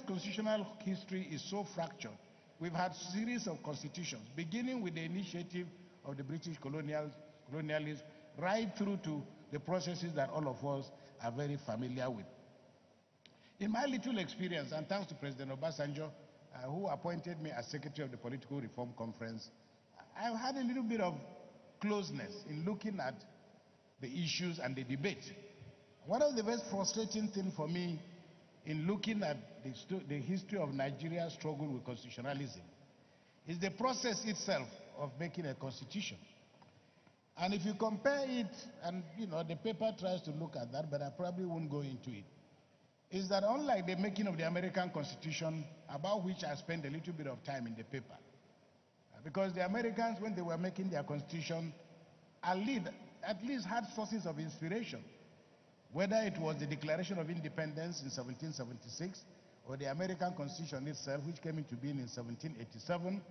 constitutional history is so fractured. We've had a series of constitutions, beginning with the initiative of the British colonialists, right through to the processes that all of us are very familiar with. In my little experience, and thanks to President Obasanjo, who appointed me as Secretary of the Political Reform Conference, I've had a little bit of closeness in looking at the issues and the debate. One of the most frustrating things for me in looking at the history of Nigeria's struggle with constitutionalism is the process itself of making a constitution. And if you compare it, and the paper tries to look at that, but I probably won't go into it, is that unlike the making of the American Constitution, about which I spent a little bit of time in the paper, because the Americans, when they were making their constitution, at least had sources of inspiration, whether it was the Declaration of Independence in 1776, or the American Constitution itself, which came into being in 1787,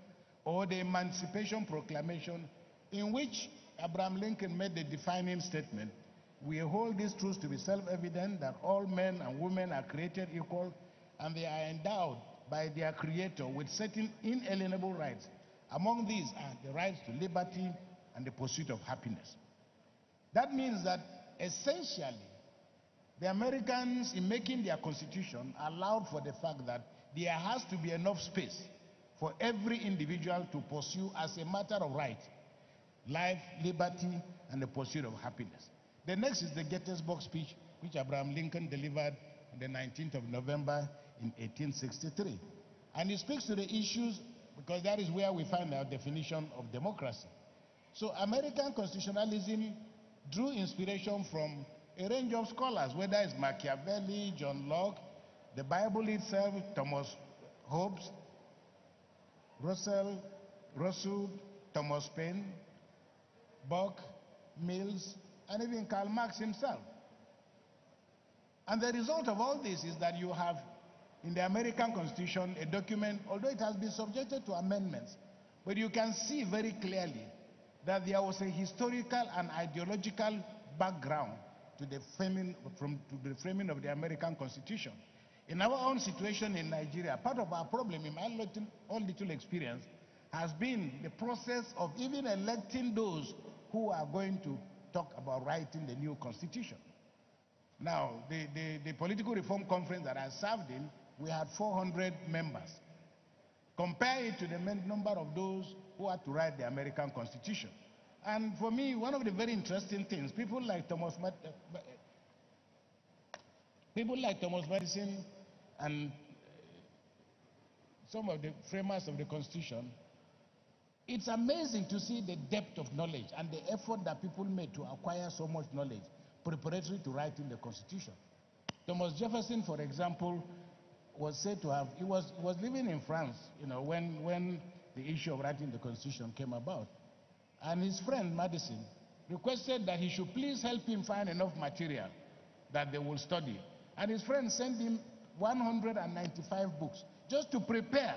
or the Emancipation Proclamation, in which Abraham Lincoln made the defining statement: we hold these truths to be self-evident, that all men and women are created equal, and they are endowed by their Creator with certain inalienable rights. Among these are the rights to liberty and the pursuit of happiness. That means that essentially, the Americans, in making their constitution, allowed for the fact that there has to be enough space for every individual to pursue, as a matter of right, life, liberty, and the pursuit of happiness. The next is the Gettysburg speech, which Abraham Lincoln delivered on the 19th of November in 1863. And he speaks to the issues, because that is where we find our definition of democracy. So American constitutionalism drew inspiration from a range of scholars, whether it's Machiavelli, John Locke, the Bible itself, Thomas Hobbes, Russell, Thomas Paine, Burke, Mills, and even Karl Marx himself. And the result of all this is that you have, in the American Constitution, a document, although it has been subjected to amendments, but you can see very clearly that there was a historical and ideological background to the framing of the American Constitution. In our own situation in Nigeria, part of our problem, in my own little experience, has been the process of even electing those who are going to talk about writing the new constitution. Now, the Political Reform Conference that I served in, we had 400 members. Compare it to the number of those who had to write the American Constitution. And for me, one of the very interesting things, people like Thomas Madison and some of the framers of the Constitution, it's amazing to see the depth of knowledge and the effort that people made to acquire so much knowledge preparatory to writing the Constitution. Thomas Jefferson, for example, was said to have, he was living in France, when the issue of writing the Constitution came about. And his friend Madison requested that he should please help him find enough material that they will study. And his friend sent him 195 books just to prepare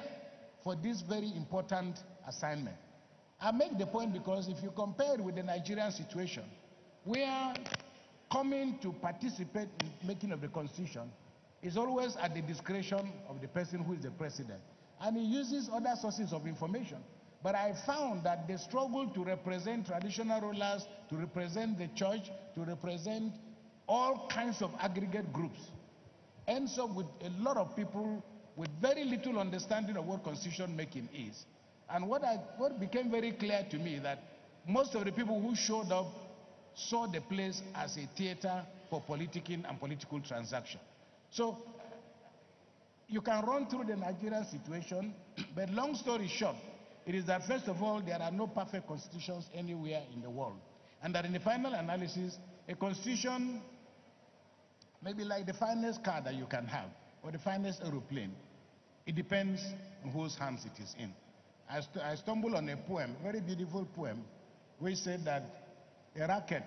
for this very important assignment. I make the point because if you compare it with the Nigerian situation, where coming to participate in making of the Constitution is always at the discretion of the person who is the president, and he uses other sources of information. But I found that the struggle to represent traditional rulers, to represent the church, to represent all kinds of aggregate groups, ends up with a lot of people with very little understanding of what constitution making is. And what became very clear to me that most of the people who showed up saw the place as a theater for politicking and political transaction. So you can run through the Nigerian situation, but long story short, it is that first of all, there are no perfect constitutions anywhere in the world. And that in the final analysis, a constitution may be like the finest car that you can have, or the finest aeroplane. It depends on whose hands it is in. I stumbled on a poem, a very beautiful poem, which said that a racket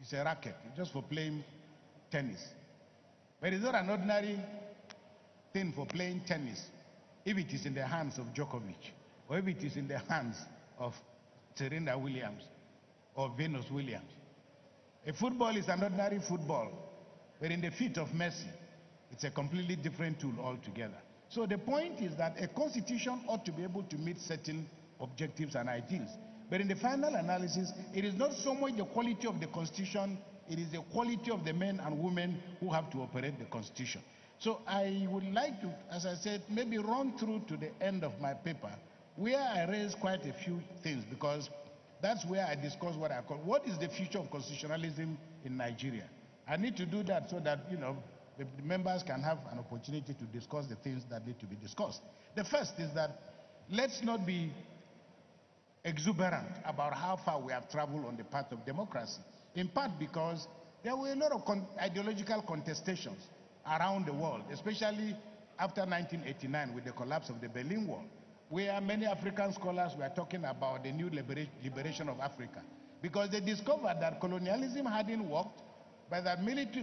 is a racket, just for playing tennis. But it's not an ordinary thing for playing tennis if it is in the hands of Djokovic, or if it is in the hands of Serena Williams or Venus Williams. A football is an ordinary football, but in the feet of Messi, It's a completely different tool altogether. So the point is that a constitution ought to be able to meet certain objectives and ideals. But in the final analysis, it is not so much the quality of the constitution, it is the quality of the men and women who have to operate the constitution. So I would like to, as I said, maybe run through to the end of my paper, where I raise quite a few things, because that's where I discuss what I call, what is the future of constitutionalism in Nigeria? I need to do that so that, the members can have an opportunity to discuss the things that need to be discussed. The first is that let's not be exuberant about how far we have traveled on the path of democracy, in part because there were a lot of ideological contestations around the world, especially after 1989 with the collapse of the Berlin Wall, where many African scholars were talking about the new liberation of Africa, because they discovered that colonialism hadn't worked, but that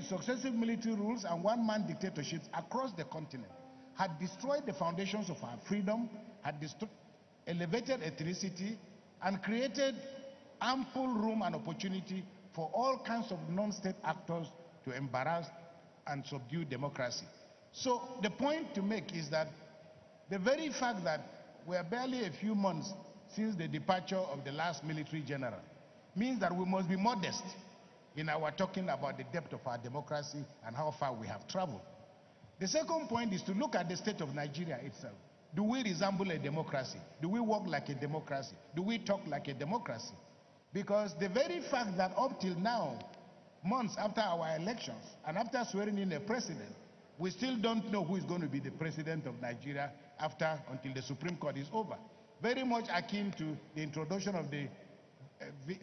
successive military rules and one-man dictatorships across the continent had destroyed the foundations of our freedom, had elevated ethnicity, and created ample room and opportunity for all kinds of non-state actors to embarrass and subdue democracy. So the point to make is that the very fact that we're barely a few months since the departure of the last military general means that we must be modest in our talking about the depth of our democracy and how far we have traveled. The second point is to look at the state of Nigeria itself. Do we resemble a democracy? Do we work like a democracy? Do we talk like a democracy? Because the very fact that up till now, months after our elections and after swearing in a president, we still don't know who is going to be the president of Nigeria until the Supreme Court is over. Very much akin to the introduction of the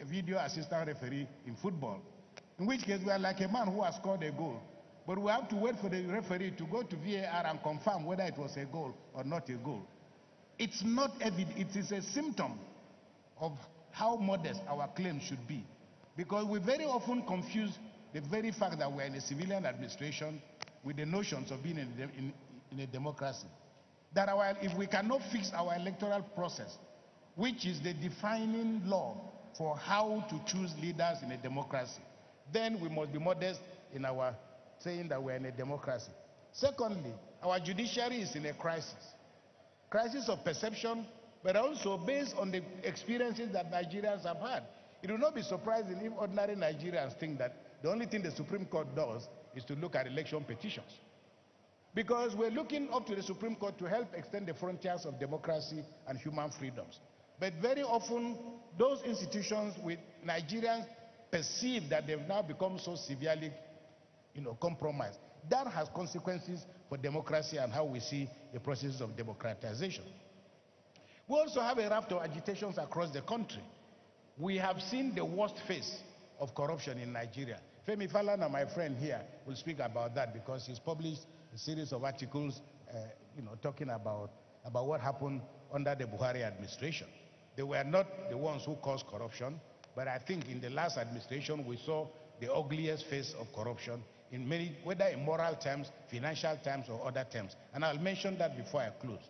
video assistant referee in football, in which case we are like a man who has scored a goal, but we have to wait for the referee to go to VAR and confirm whether it was a goal or not a goal. It's not evident. It is a symptom of how modest our claims should be, because we very often confuse the very fact that we're in a civilian administration with the notions of being in a democracy. That if we cannot fix our electoral process, which is the defining law for how to choose leaders in a democracy, then we must be modest in our saying that we're in a democracy. Secondly, our judiciary is in a crisis of perception, but also based on the experiences that Nigerians have had. It will not be surprising if ordinary Nigerians think that the only thing the Supreme Court does is to look at election petitions. Because we're looking up to the Supreme Court to help extend the frontiers of democracy and human freedoms. But very often, those institutions with Nigerians perceive that they've now become so severely, compromised. That has consequences for democracy and how we see the process of democratization. We also have a raft of agitations across the country. We have seen the worst face of corruption in Nigeria. Femi Falana, my friend here, will speak about that because he's published a series of articles, talking about what happened under the Buhari administration. They were not the ones who caused corruption, but I think in the last administration we saw the ugliest face of corruption in many, whether in moral terms, financial terms, or other terms. And I'll mention that before I close.